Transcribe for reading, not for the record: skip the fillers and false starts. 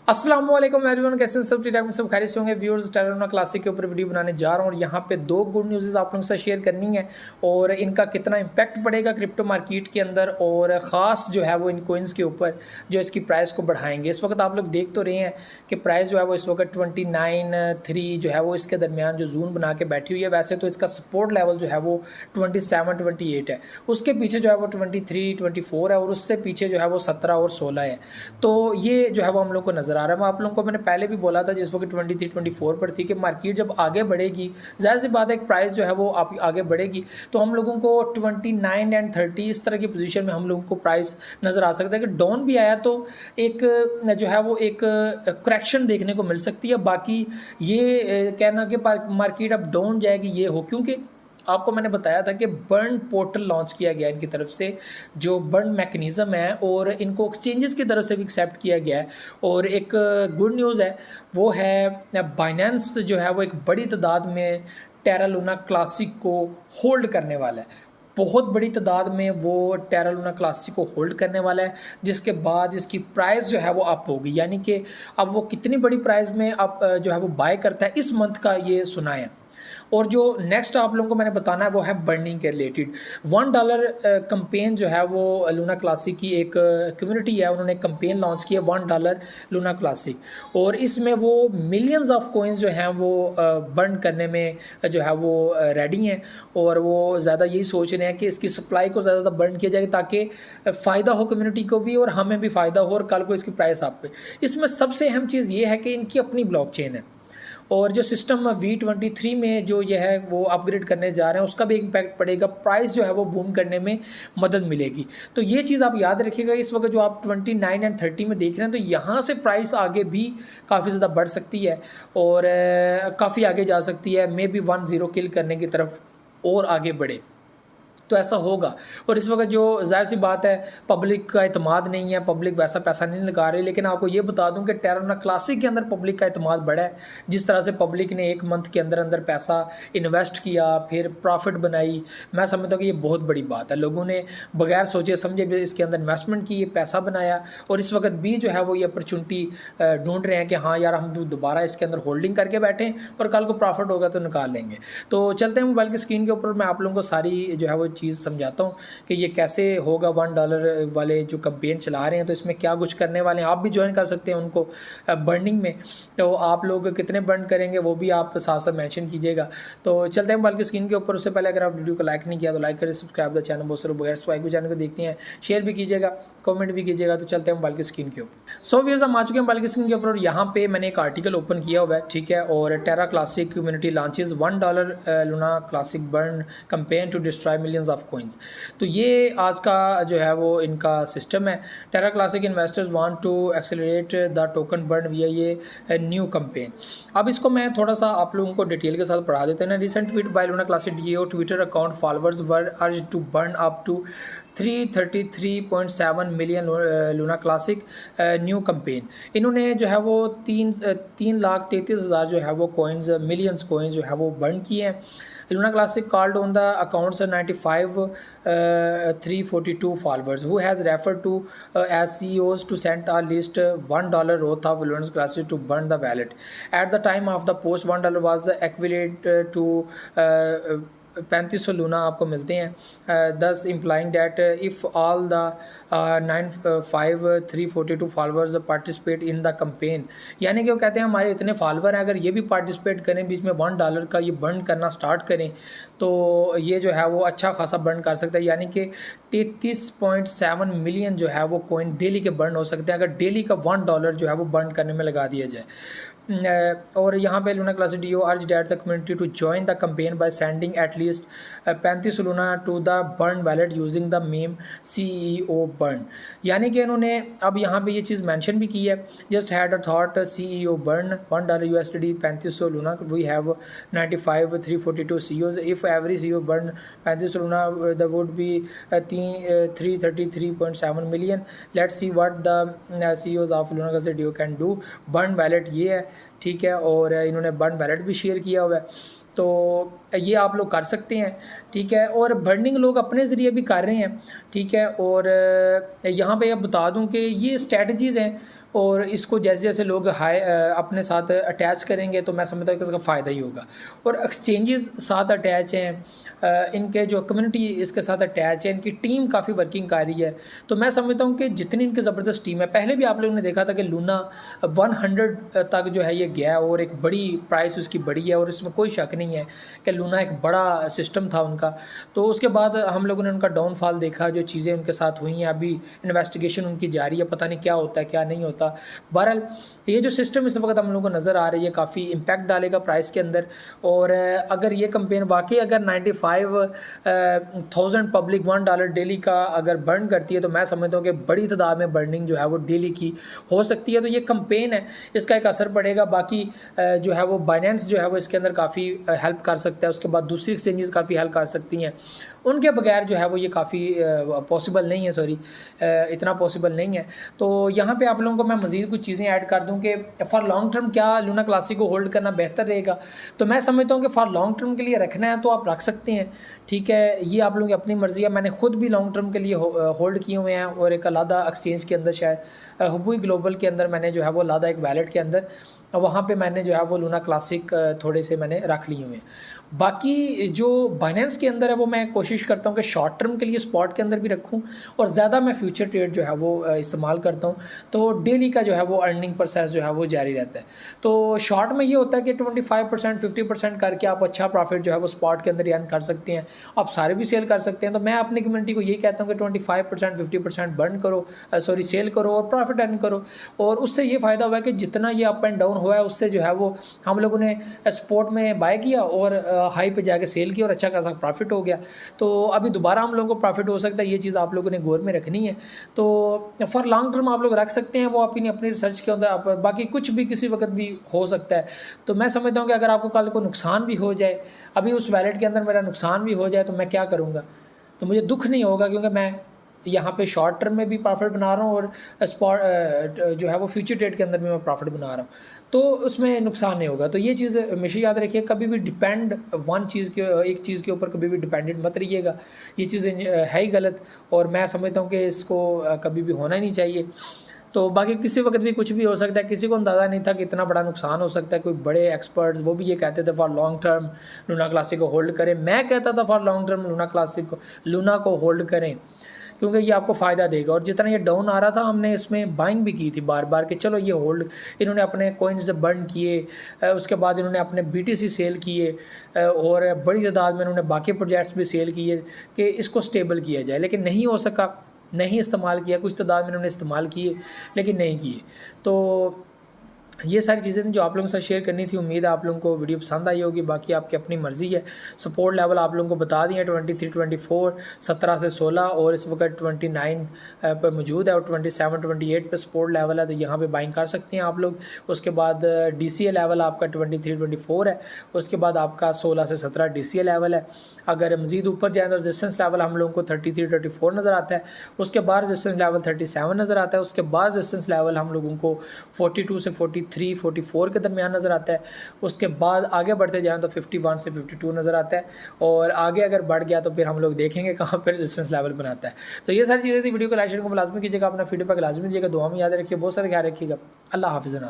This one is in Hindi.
अस्सलाम वालेकुम एवरीवन, कैसे हैं सब? ठीक सब खैरियत से होंगे। व्यूअर्स, टेरालुना क्लासिक के ऊपर वीडियो बनाने जा रहा हूँ और यहाँ पे दो गुड न्यूज़ आप लोगों के साथ शेयर करनी है और इनका कितना इम्पैक्ट पड़ेगा क्रिप्टो मार्केट के अंदर और ख़ास जो है वो इन कोइंस के ऊपर जो इसकी प्राइस को बढ़ाएंगे। इस वक्त आप लोग देख तो रहे हैं कि प्राइस जो है वो इस वक्त 29.3 जो है वो इसके दरमियान जो जून बना के बैठी हुई है। वैसे तो इसका सपोर्ट लेवल जो है वो 27-28 है, उसके पीछे जो है वो 23-24 है और उससे पीछे जो है वो 17 और 16 है। तो ये जो है वो हम लोग को नज़र आ रहा है। मैं आप लोगों को मैंने पहले भी बोला था जिस वक्त 23-24 पर थी कि मार्केट जब आगे बढ़ेगी, ज़ाहिर सी बात है एक प्राइस जो है वो आप आगे बढ़ेगी तो हम लोगों को 29 एंड 30 इस तरह की पोजीशन में हम लोगों को प्राइस नज़र आ सकता है कि डाउन भी आया तो एक जो है वो एक करेक्शन देखने को मिल सकती है। बाकी ये कहना कि मार्केट अब डाउन जाएगी ये हो, क्योंकि आपको मैंने बताया था कि बर्न पोर्टल लॉन्च किया गया इनकी तरफ से, जो बर्न मैकेनिज़्म है और इनको एक्सचेंजेस की तरफ से भी एक्सेप्ट किया गया है। और एक गुड न्यूज़ है वो है बाइनेंस जो है वो एक बड़ी तादाद में टेरा लूना क्लासिक को होल्ड करने वाला है। बहुत बड़ी तादाद में वो टेरा लूना क्लासिक को होल्ड करने वाला है, जिसके बाद इसकी प्राइस जो है वो अप होगी। यानी कि अब वो कितनी बड़ी प्राइस में अब जो है वो बाय करता है इस मंथ का ये सुना है। और जो नेक्स्ट आप लोगों को मैंने बताना है वो है बर्निंग के रिलेटेड। $1 कंपेन जो है वो लूना क्लासिक की एक कम्युनिटी है, उन्होंने कंपेन लॉन्च किया $1 लूना क्लासिक और इसमें वो मिलियंस ऑफ कोइंस जो हैं वो बर्न करने में जो है वो रेडी हैं और वो ज़्यादा यही सोच रहे हैं कि इसकी सप्लाई को ज़्यादा बर्न किया जाए ताकि फ़ायदा हो कम्युनिटी को भी और हमें भी फ़ायदा हो और कल को इसकी प्राइस आप पे। इसमें सबसे अहम चीज़ ये है कि इनकी अपनी ब्लॉकचेन है और जो सिस्टम V23 में जो यह है वो अपग्रेड करने जा रहे हैं उसका भी इम्पैक्ट पड़ेगा, प्राइस जो है वो बूम करने में मदद मिलेगी। तो ये चीज़ आप याद रखिएगा। इस वक्त जो आप 29 एंड 30 में देख रहे हैं तो यहाँ से प्राइस आगे भी काफ़ी ज़्यादा बढ़ सकती है और काफ़ी आगे जा सकती है, मे बी 10 किल करने की तरफ और आगे बढ़े तो ऐसा होगा। और इस वक्त जो ज़ाहिर सी बात है पब्लिक का एतमाद नहीं है, पब्लिक वैसा पैसा नहीं लगा रही, लेकिन आपको ये बता दूं कि टेरा लूना क्लासिक के अंदर पब्लिक का एतमाद बढ़ा है। जिस तरह से पब्लिक ने एक मंथ के अंदर अंदर पैसा इन्वेस्ट किया फिर प्रॉफिट बनाई, मैं समझता हूँ कि ये बहुत बड़ी बात है। लोगों ने बगैर सोचे समझे भी इसके अंदर इन्वेस्टमेंट की, ये पैसा बनाया और इस वक्त भी जो है वो ये अपॉर्चुनिटी ढूंढ रहे हैं कि हाँ यार हम दोबारा इसके अंदर होल्डिंग करके बैठें और कल को प्रॉफिट होगा तो निकाल लेंगे। तो चलते हैं मोबाइल की स्क्रीन के ऊपर, मैं आप लोगों को सारी जो है वो चीज़ समझाता हूँ कि ये कैसे होगा। $1 वाले जो कंपेन चला रहे हैं तो इसमें क्या कुछ करने वाले हैं, आप भी ज्वाइन कर सकते हैं उनको बर्निंग में। तो आप लोग कितने बर्न करेंगे वो भी आप साथ साथ मेंशन कीजिएगा। तो चलते हैं मोबाइल की स्क्रीन के ऊपर। उससे पहले अगर आप वीडियो को लाइक नहीं किया तो लाइक करें, सब्सक्राइब द चैनल, बहुत सारे बगैर सब्सक्राइब भी चैनल को देखते हैं, शेयर भी कीजिएगा, कमेंट भी कीजिएगा। तो चलते हैं मोबाइल की स्क्रीन के ऊपर। सो व्यूअर्स, हम आ चुके हैं मोबाइल की स्क्रीन के ऊपर और यहाँ पे मैंने एक आर्टिकल ओपन किया हुआ है, ठीक है। और Terra Classic community launches $1 Luna Classic burn campaign to destroy millions of coins. तो ये आज का जो है वो इनका सिस्टम है। Terra Classic investors want to accelerate the token burn via ये न्यू कंपेन। अब इसको मैं थोड़ा सा आप लोगों को डिटेल के साथ पढ़ा देते हैं ना। Recent tweet by Luna Classic DAO twitter account followers were urge to burn up to 333.7 million Luna Classic new campaign. इन्होंने जो है वो 3,33,000 जो है वो कॉइन्स, मिलियंस कॉइन्स जो है वो बर्न किए हैं। Luna classic called on the accounts 95,342 followers who has referred to as CEOs to send a list $1 worth of Luna Classic to burn the wallet. At the time of the post, $1 was equivalent to 3500 Luna आपको मिलते हैं। दस implying that if all the 95,342 followers participate in the campaign, यानी कि वो कहते हैं हमारे इतने फॉलोअर हैं, अगर ये भी पार्टिसिपेट करें बीच में $1 का ये बर्न करना स्टार्ट करें तो ये जो है वो अच्छा खासा बर्न कर सकता है। यानी कि 33.7 मिलियन जो है वो कॉइन डेली के बर्न हो सकते हैं अगर डेली का $1 जो है वो बर्न करने में लगा दिया जाए। और यहाँ पे Luna Classic DAO urge that the community to join the campaign by sending at least 35 Luna to the burn wallet using the meme CEO burn. यानी कि इन्होंने अब यहाँ पे ये चीज़ मेंशन भी की है, just had a thought CEO burn $1 USD 3500 Luna, we have 95,342 CEOs, if every CEO burn 35 Luna that would be 333.7 million. Let's see what the CEOs of Luna Classic DAO can do. Burn wallet ये है, ठीक है, और इन्होंने बर्न वैलेट भी शेयर किया हुआ है, तो ये आप लोग कर सकते हैं, ठीक है। और बर्निंग लोग अपने ज़रिए भी कर रहे हैं, ठीक है। और यहाँ पे अब बता दूं कि ये स्ट्रेटजीज़ हैं और इसको जैसे जैसे लोग हाई अपने साथ अटैच करेंगे तो मैं समझता हूँ कि इसका फ़ायदा ही होगा। और एक्सचेंजेस साथ अटैच हैं, इनके जो कम्युनिटी इसके साथ अटैच है, इनकी टीम काफ़ी वर्किंग कर रही है। तो मैं समझता हूँ कि जितनी इनकी ज़बरदस्त टीम है, पहले भी आप लोगों ने देखा था कि लूना 100 तक जो है ये गया और एक बड़ी प्राइस उसकी बड़ी है, और इसमें कोई शक नहीं है कि लूना एक बड़ा सिस्टम था उनका। तो उसके बाद हम लोगों ने उनका डाउनफॉल देखा, जो चीज़ें उनके साथ हुई हैं, अभी इन्वेस्टिगेशन उनकी जारी है, पता नहीं क्या होता है क्या नहीं होता। बहरहाल ये जो सिस्टम इस वक्त हम लोगों को नज़र आ रही है काफ़ी इम्पैक्ट डालेगा प्राइस के अंदर। और अगर ये कंपेन वाकई अगर 95,000 पब्लिक $1 डेली का अगर बर्न करती है तो मैं समझता हूँ कि बड़ी तादाद में बर्निंग जो है वो डेली की हो सकती है। तो ये कंपेन है, इसका एक असर पड़ेगा। बाकी जो है वो बाइनेंस जो है वो इसके अंदर काफ़ी हेल्प कर सकता है, उसके बाद दूसरी एक्सचेंजेस काफ़ी हेल्प कर सकती हैं। उनके बगैर जो है वो ये काफ़ी पॉसिबल नहीं है, इतना पॉसिबल नहीं है। तो यहाँ पे आप लोगों को मैं मज़ीद कुछ चीज़ें ऐड कर दूँ कि फ़ॉर लॉन्ग टर्म क्या लूना क्लासिक को होल्ड करना बेहतर रहेगा। तो मैं समझता हूँ कि फ़ॉर लॉन्ग टर्म के लिए रखना है तो आप रख सकते हैं, ठीक है, ये आप लोगों की अपनी मर्ज़ी है। मैंने खुद भी लॉन्ग टर्म के लिए होल्ड किए हुए हैं, और एक अलहदा एक्सचेंज के अंदर शायद हुबुई ग्लोबल के अंदर मैंने जो है वो अलहदा एक वैलेट के अंदर वहाँ पे मैंने जो है वो लूना क्लासिक थोड़े से मैंने रख लिए हुए हैं। बाकी जो बाइनेंस के अंदर है वो मैं कोशिश करता हूँ कि शॉर्ट टर्म के लिए स्पॉट के अंदर भी रखूँ, और ज़्यादा मैं फ्यूचर ट्रेड जो है वो इस्तेमाल करता हूँ। तो डेली का जो है वो अर्निंग प्रोसेस जो है वो जारी रहता है। तो शॉर्ट में ये होता है कि 25% 50% करके आप अच्छा प्रॉफिट जो है वो स्पॉट के अंदर अर्न कर सकते हैं, आप सारे भी सेल कर सकते हैं। तो मैं अपनी कम्युनिटी को यही कहता हूँ कि 25% 50% बर्न करो, सेल करो और प्रॉफिट अर्न करो। और उससे ये फ़ायदा हुआ है कि जितना ये अप एंड डाउन हुआ है उससे जो है वो हम लोगों ने स्पॉट में बाय किया और हाई पे जाके सेल किया और अच्छा खासा प्रॉफिट हो गया। तो अभी दोबारा हम लोगों को प्रॉफिट हो सकता है, ये चीज़ आप लोगों ने गौर में रखनी है। तो फॉर लॉन्ग टर्म आप लोग रख सकते हैं, वो अपनी रिसर्च के अंदर बाकी कुछ भी किसी वक्त भी हो सकता है। तो मैं समझता हूँ कि अगर आपको कल को नुकसान भी हो जाए, अभी उस वैलेट के अंदर मेरा नुकसान भी हो जाए तो मैं क्या करूँगा, तो मुझे दुख नहीं होगा, क्योंकि मैं यहाँ पे शॉर्ट टर्म में भी प्रॉफिट बना रहा हूँ और स्पॉट जो है वो फ्यूचर ट्रेड के अंदर भी मैं प्रॉफिट बना रहा हूँ, तो उसमें नुकसान नहीं होगा। तो ये चीज़ हमेशा याद रखिए, कभी भी डिपेंड एक चीज़ के ऊपर कभी भी डिपेंडेंट मत रहिएगा, ये चीज़ है ही गलत, और मैं समझता हूँ कि इसको कभी भी होना ही नहीं चाहिए। तो बाकी किसी वक्त भी कुछ भी हो सकता है, किसी को अंदाज़ा नहीं था कि इतना बड़ा नुकसान हो सकता है। कोई बड़े एक्सपर्ट्स वो भी ये कहते थे for long term Luna classic को होल्ड करें, मैं कहता था फॉर लॉन्ग टर्म लूना को होल्ड करें, क्योंकि ये आपको फ़ायदा देगा। और जितना ये डाउन आ रहा था हमने इसमें बाइंग भी की थी बार बार कि चलो ये होल्ड, इन्होंने अपने कॉइन्स बर्न किए, उसके बाद इन्होंने अपने BTC सेल किए, और बड़ी तादाद में इन्होंने बाकी प्रोजेक्ट्स भी सेल किए कि इसको स्टेबल किया जाए, लेकिन नहीं हो सका, नहीं इस्तेमाल किया। कुछ तादाद में इन्होंने इस्तेमाल किए लेकिन नहीं किए। तो ये सारी चीज़ें थी जो आप लोगों के साथ शेयर करनी थी। उम्मीद है आप लोगों को वीडियो पसंद आई होगी। बाकी आपकी अपनी मर्ज़ी है। सपोर्ट लेवल आप लोगों को बता दिए 23 24 17 से 16 और इस वक्त 29 पर मौजूद है, और 27 28 पे सपोर्ट लेवल है, तो यहाँ पे बाइंग कर सकते हैं आप लोग। उसके बाद DCA लेवल आपका 23 24 है, उसके बाद आपका 16 से 17 DCA लेवल है। अगर मज़ीद ऊपर जाए तो रेजिस्टेंस लेवल हम लोगों को 33 34 नज़र आता है, उसके बाद रेजिस्टेंस लेवल 37 नज़र आता है, उसके बाद रेजिस्टेंस लेवल हम लोगों को 42 से 43 44 के दरमियान नज़र आता है। उसके बाद आगे बढ़ते जाएँ तो 51 से 52 नज़र आता है, और आगे अगर बढ़ गया तो फिर हम लोग देखेंगे कहाँ पर रेजिस्टेंस लेवल बनाता है। तो ये सारी चीज़ें थी। वीडियो को लाइक शेयर को लाजमी कीजिएगा, अपना फीडबैक लाजमी दीजिएगा, दुआ में याद रखिए, बहुत सारे ख्याल रखिएगा। अल्लाह हाफ़िज़।